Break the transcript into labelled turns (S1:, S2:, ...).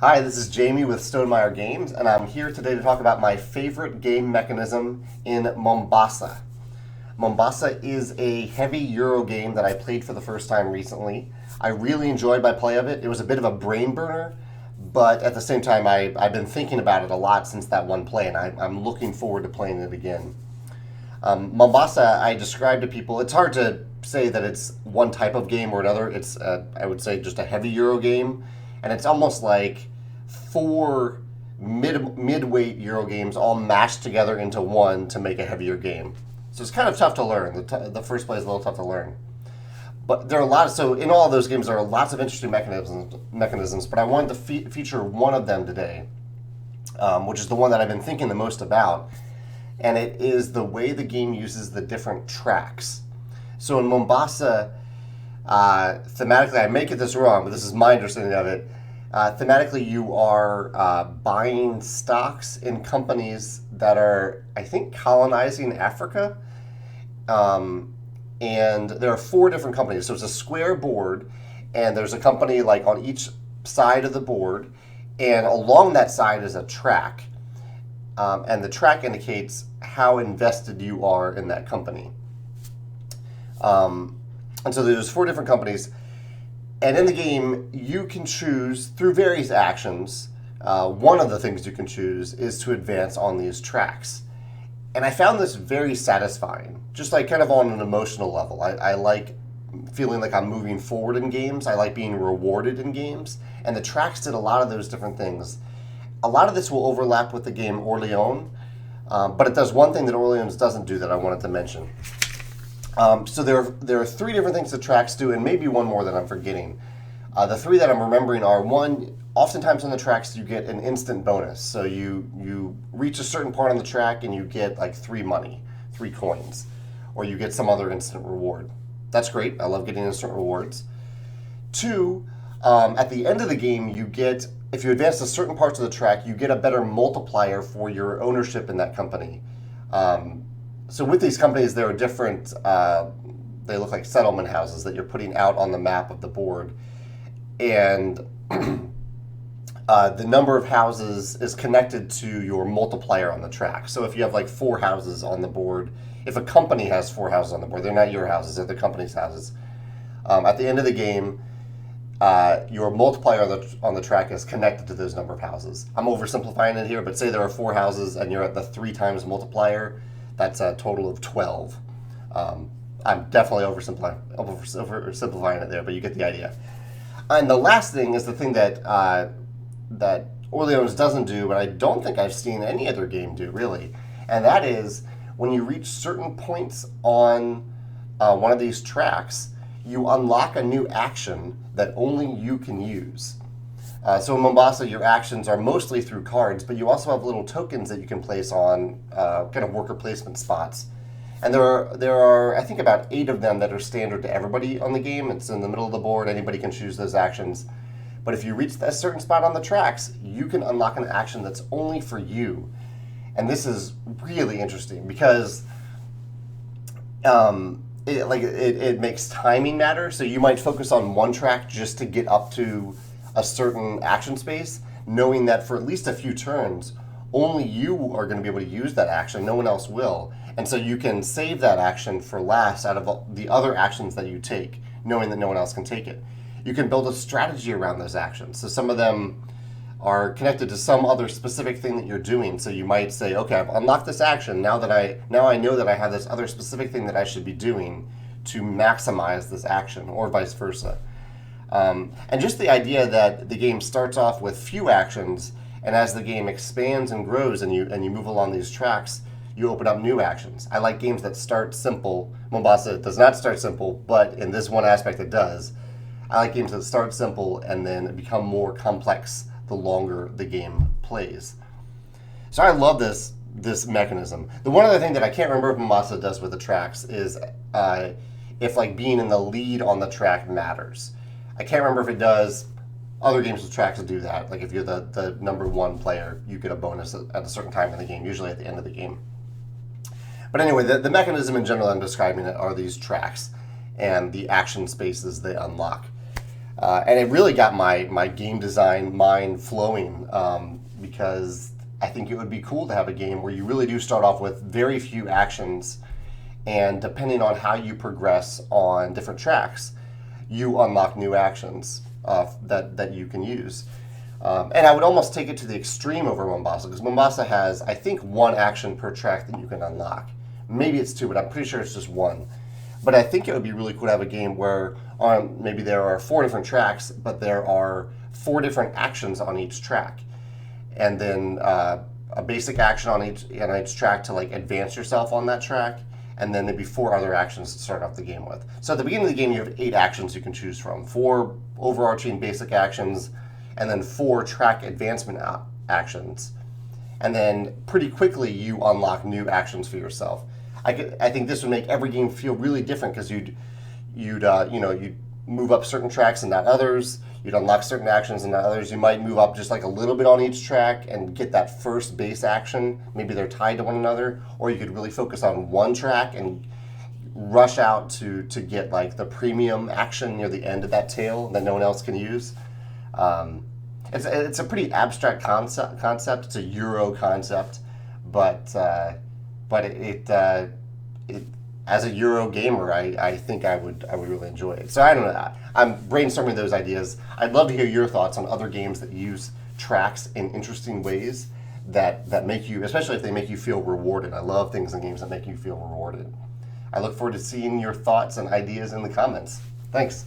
S1: Hi, this is Jamey with Stonemeyer Games, and I'm here today to talk about my favorite game mechanism in Mombasa. Mombasa is a heavy Euro game that I played for the first time recently. I really enjoyed my play of it. It was a bit of a brain burner, but at the same time, I've been thinking about it a lot since that one play, and I'm looking forward to playing it again. Mombasa, I describe to people, it's hard to say that it's one type of game or another. It's, I would say, just a heavy Euro game, and it's almost like four mid-weight Euro games all mashed together into one to make a heavier game. So it's kind of tough to learn. The first play is a little tough to learn. But there are a lot of, so in all of those games there are lots of interesting mechanisms, but I wanted to feature one of them today, which is the one that I've been thinking the most about, and it is the way the game uses the different tracks. So in Mombasa, thematically, I may get this wrong, but this is my understanding of it. Thematically, you are buying stocks in companies that are, I think, colonizing Africa. And there are four different companies. So it's a square board, and there's a company like on each side of the board, and along that side is a track. And the track indicates how invested you are in that company. And so there's four different companies. And in the game, you can choose through various actions. One of the things you can choose is to advance on these tracks. And I found this very satisfying, just like kind of on an emotional level. I like feeling like I'm moving forward in games. I like being rewarded in games. And the tracks did a lot of those different things. A lot of this will overlap with the game Orleans, but it does one thing that Orleans doesn't do that I wanted to mention. So there are three different things the tracks do, and maybe one more that I'm forgetting. The three that I'm remembering are, one, oftentimes on the tracks you get an instant bonus. So you reach a certain part on the track and you get like 3 coins, or you get some other instant reward. That's great. I love getting instant rewards. Two, at the end of the game, you get, if you advance to certain parts of the track, you get a better multiplier for your ownership in that company. So with these companies, there are different, they look like settlement houses that you're putting out on the map of the board. And the number of houses is connected to your multiplier on the track. So if you have like 4 houses on the board, if a company has 4 houses on the board, they're not your houses, they're the company's houses. At the end of the game, your multiplier on the track is connected to those number of houses. I'm oversimplifying it here, but say there are 4 houses and you're at the 3 times multiplier, that's a total of 12. I'm definitely oversimplifying it there, but you get the idea. And the last thing is the thing that that Orleans doesn't do, but I don't think I've seen any other game do, really. And that is, when you reach certain points on one of these tracks, you unlock a new action that only you can use. So in Mombasa, your actions are mostly through cards, but you also have little tokens that you can place on kind of worker placement spots. And there are, I think, about 8 of them that are standard to everybody on the game. It's in the middle of the board. Anybody can choose those actions. But if you reach a certain spot on the tracks, you can unlock an action that's only for you. And this is really interesting because it makes timing matter. So you might focus on one track just to get up to a certain action space, knowing that for at least a few turns, only you are going to be able to use that action. No one else will. And so you can save that action for last out of the other actions that you take, knowing that no one else can take it. You can build a strategy around those actions. So some of them are connected to some other specific thing that you're doing. So you might say, okay, I've unlocked this action. Now I know that I have this other specific thing that I should be doing to maximize this action, or vice versa. And just the idea that the game starts off with few actions, and as the game expands and grows and you move along these tracks, you open up new actions. I like games that start simple. Mombasa does not start simple, but in this one aspect it does. I like games that start simple and then become more complex the longer the game plays. So I love this mechanism. The one other thing that I can't remember if Mombasa does with the tracks is if like being in the lead on the track matters. I can't remember if it does. Other games with tracks do that. Like if you're the number 1 player, you get a bonus at a certain time in the game, usually at the end of the game. But anyway, the mechanism in general I'm describing it are these tracks and the action spaces they unlock. And it really got my game design mind flowing, because I think it would be cool to have a game where you really do start off with very few actions, and depending on how you progress on different tracks, you unlock new actions that you can use. And I would almost take it to the extreme over Mombasa, because Mombasa has, I think, one action per track that you can unlock. Maybe it's two, but I'm pretty sure it's just one. But I think it would be really cool to have a game where maybe there are 4 different tracks, but there are 4 different actions on each track. And then a basic action on each track to like advance yourself on that track, and then maybe 4 other actions to start off the game with. So at the beginning of the game, you have 8 actions you can choose from, 4 overarching basic actions, and then 4 track advancement actions. And then pretty quickly, you unlock new actions for yourself. I think this would make every game feel really different, because you'd move up certain tracks and not others. You'd unlock certain actions and not others. You might move up just like a little bit on each track and get that first base action. Maybe they're tied to one another, or you could really focus on one track and rush out to get like the premium action near the end of that tail that no one else can use. It's a pretty abstract concept. It's a Euro concept, but it as a Euro gamer, I think I would really enjoy it. So I don't know. I'm brainstorming those ideas. I'd love to hear your thoughts on other games that use tracks in interesting ways that make you, especially if they make you feel rewarded. I love things in games that make you feel rewarded. I look forward to seeing your thoughts and ideas in the comments. Thanks.